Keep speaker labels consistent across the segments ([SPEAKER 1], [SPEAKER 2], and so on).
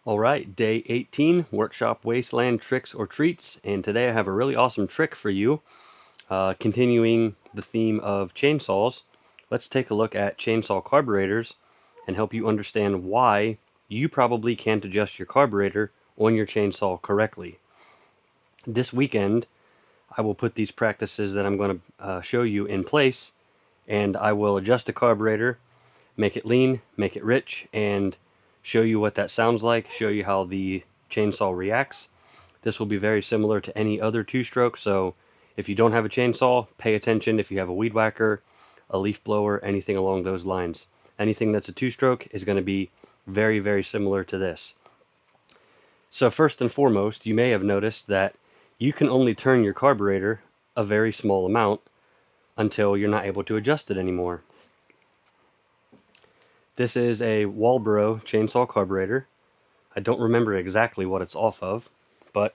[SPEAKER 1] Alright, day 18, Workshop Wasteland Tricks or Treats, and today I have a really awesome trick for you. Continuing the theme of chainsaws, let's take a look at chainsaw carburetors and help you understand why you probably can't adjust your carburetor on your chainsaw correctly. This weekend, I will put these practices that I'm going to show you in place, and I will adjust the carburetor, make it lean, make it rich, and show you what that sounds like, show you how the chainsaw reacts. This will be very similar to any other two-stroke, so if you don't have a chainsaw, pay attention. If you have a weed whacker, a leaf blower, anything along those lines. Anything that's a two-stroke is going to be very, very similar to this. So first and foremost, you may have noticed that you can only turn your carburetor a very small amount until you're not able to adjust it anymore. This is a Walbro chainsaw carburetor. I don't remember exactly what it's off of, but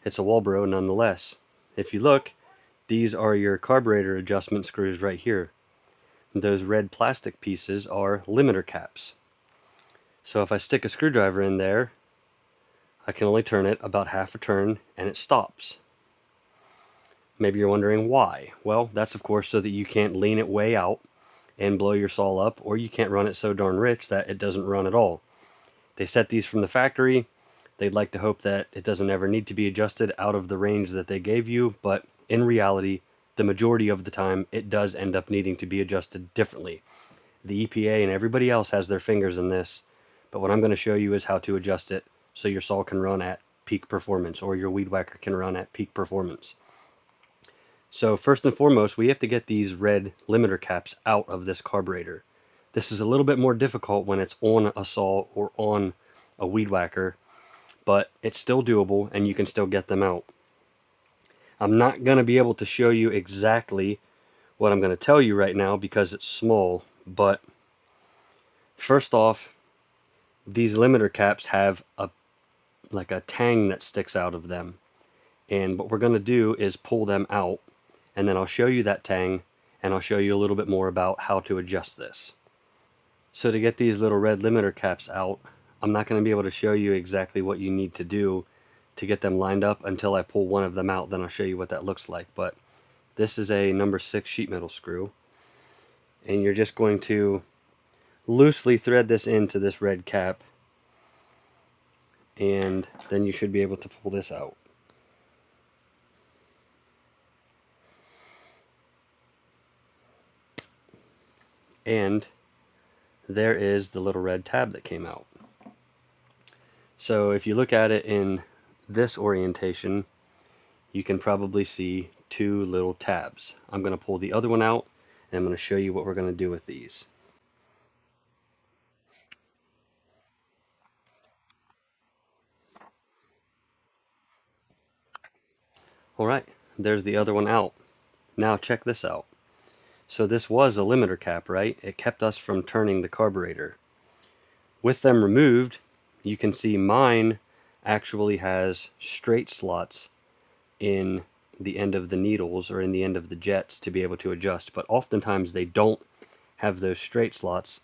[SPEAKER 1] it's a Walbro nonetheless. If you look, these are your carburetor adjustment screws right here. Those red plastic pieces are limiter caps. So if I stick a screwdriver in there, I can only turn it about half a turn and it stops. Maybe you're wondering why. Well, that's of course so that you can't lean it way out and blow your saw up, or you can't run it so darn rich that it doesn't run at all. They set these from the factory. They'd like to hope that it doesn't ever need to be adjusted out of the range that they gave you, but in reality, the majority of the time, it does end up needing to be adjusted differently. The EPA and everybody else has their fingers in this, but what I'm going to show you is how to adjust it so your saw can run at peak performance, or your weed whacker can run at peak performance. So first and foremost, we have to get these red limiter caps out of this carburetor. This is a little bit more difficult when it's on a saw or on a weed whacker, but it's still doable and you can still get them out. I'm not going to be able to show you exactly what I'm going to tell you right now because it's small, but first off, these limiter caps have like a tang that sticks out of them, and what we're going to do is pull them out, and then I'll show you that tang and I'll show you a little bit more about how to adjust this. So to get these little red limiter caps out, I'm not going to be able to show you exactly what you need to do to get them lined up until I pull one of them out. Then I'll show you what that looks like. But this is a number 6 sheet metal screw, and you're just going to loosely thread this into this red cap, and then you should be able to pull this out. And there is the little red tab that came out. So if you look at it in this orientation, you can probably see two little tabs. I'm going to pull the other one out and I'm going to show you what we're going to do with these. Alright, there's the other one out. Now check this out. So this was a limiter cap, right? It kept us from turning the carburetor. With them removed, you can see mine actually has straight slots in the end of the needles or in the end of the jets to be able to adjust, but oftentimes they don't have those straight slots,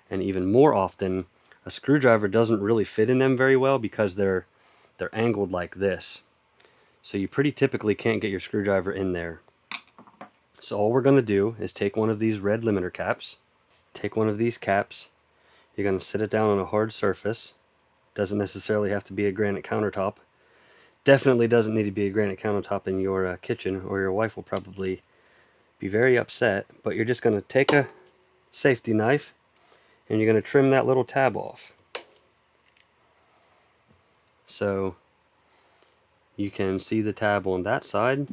[SPEAKER 1] and even more often a screwdriver doesn't really fit in them very well because they're angled like this. So you pretty typically can't get your screwdriver in there. So all we're going to do is take one of these red limiter caps, take one of these caps, you're going to sit it down on a hard surface. Doesn't necessarily have to be a granite countertop. Definitely doesn't need to be a granite countertop in your kitchen, or your wife will probably be very upset. But you're just going to take a safety knife and you're going to trim that little tab off. So you can see the tab on that side,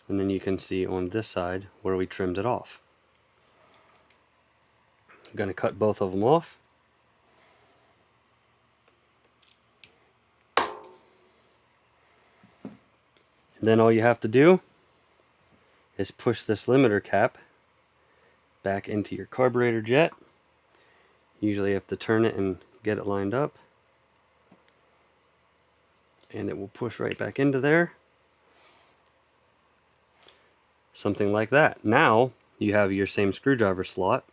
[SPEAKER 1] and then you can see on this side where we trimmed it off. I'm going to cut both of them off. Then all you have to do is push this limiter cap back into your carburetor jet. Usually you have to turn it and get it lined up, and it will push right back into there. Something like that. Now you have your same screwdriver slot,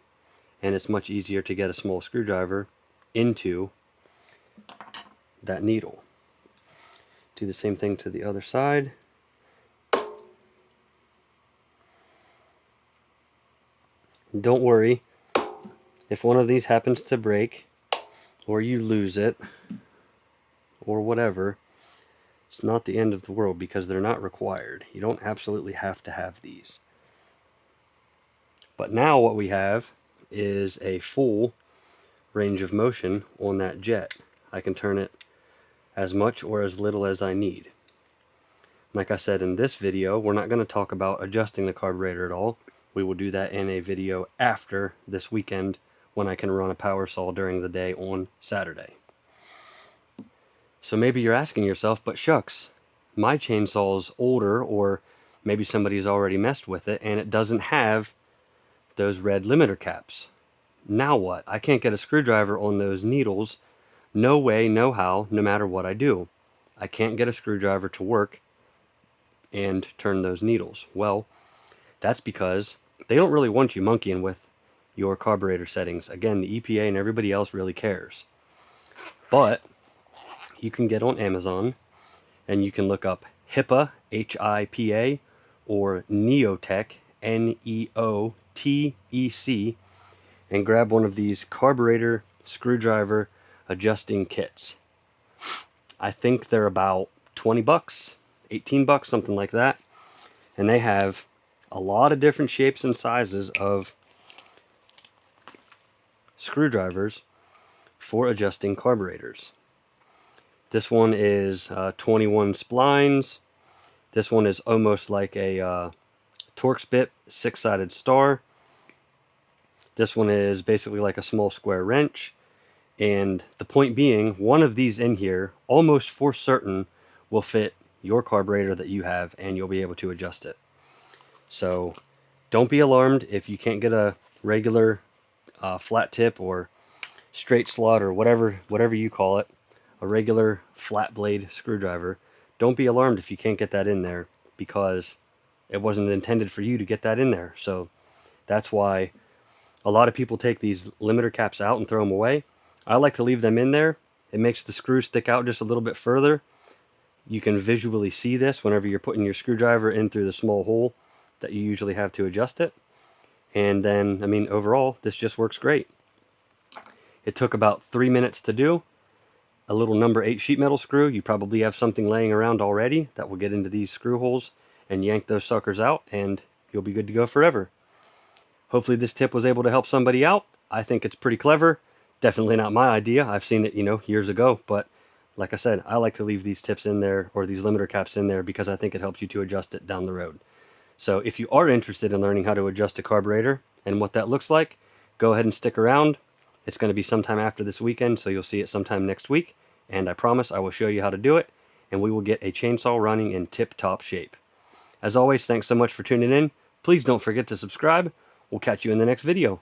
[SPEAKER 1] and it's much easier to get a small screwdriver into that needle. Do the same thing to the other side. Don't worry, if one of these happens to break, or you lose it, or whatever, it's not the end of the world because they're not required. You don't absolutely have to have these. But now what we have is a full range of motion on that jet. I can turn it as much or as little as I need. Like I said in this video, we're not going to talk about adjusting the carburetor at all. We will do that in a video after this weekend when I can run a power saw during the day on Saturday. So maybe you're asking yourself, but shucks, my chainsaw's older, or maybe somebody's already messed with it and it doesn't have those red limiter caps. Now what? I can't get a screwdriver on those needles. No way, no how, no matter what I do. I can't get a screwdriver to work and turn those needles. Well, that's because they don't really want you monkeying with your carburetor settings. Again, the EPA and everybody else really cares. But you can get on Amazon and you can look up HIPA, H-I-P-A, or Neotec, N-E-O-T-E-C, and grab one of these carburetor screwdriver adjusting kits. I think they're about 20 bucks, 18 bucks, something like that. And they have a lot of different shapes and sizes of screwdrivers for adjusting carburetors. This one is 21 splines. This one is almost like a Torx bit 6-sided star. This one is basically like a small square wrench. And the point being, one of these in here, almost for certain, will fit your carburetor that you have, and you'll be able to adjust it. So don't be alarmed if you can't get a regular flat tip or straight slot or whatever you call it, a regular flat blade screwdriver. Don't be alarmed if you can't get that in there, because it wasn't intended for you to get that in there. So that's why a lot of people take these limiter caps out and throw them away. I like to leave them in there. It makes the screw stick out just a little bit further. You can visually see this whenever you're putting your screwdriver in through the small hole that you usually have to adjust it. And then, I mean, overall, this just works great. It took about 3 minutes to do. A little number 8 sheet metal screw. You probably have something laying around already that will get into these screw holes and yank those suckers out, and you'll be good to go forever. Hopefully this tip was able to help somebody out. I think it's pretty clever. Definitely not my idea. I've seen it, years ago, but like I said, I like to leave these tips in there, or these limiter caps in there, because I think it helps you to adjust it down the road. So if you are interested in learning how to adjust a carburetor and what that looks like, go ahead and stick around. It's going to be sometime after this weekend, so you'll see it sometime next week. And I promise I will show you how to do it, and we will get a chainsaw running in tip-top shape. As always, thanks so much for tuning in. Please don't forget to subscribe. We'll catch you in the next video.